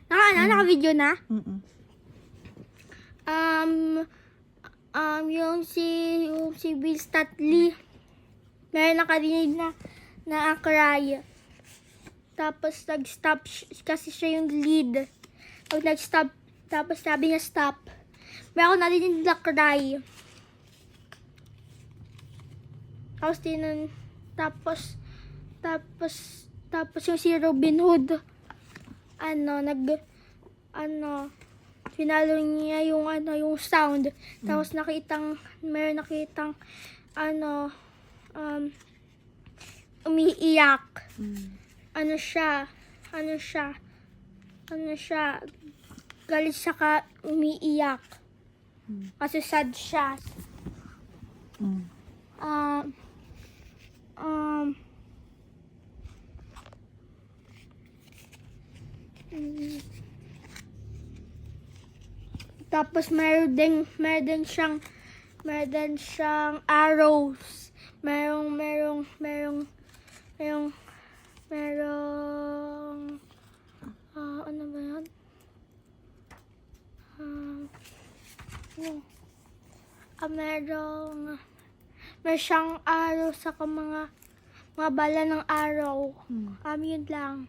Naka-video na? Mm-mm. Yung si Bill Statley, meron nakarinig na cry. Tapos nag-stop kasi siya yung lead. Pag nag-stop, tapos sabi niya stop. Meron narinig na cry. Tapos yung si Robin Hood, pinalo niya yung sound. Tapos meron nakitang, umiiyak. Ano siya, galit siya umiiyak. Kasi sad siya. Tapos meron din siyang arrows. Ano ba yan? Meron siyang arrow sa mga bala ng araw. Yun lang.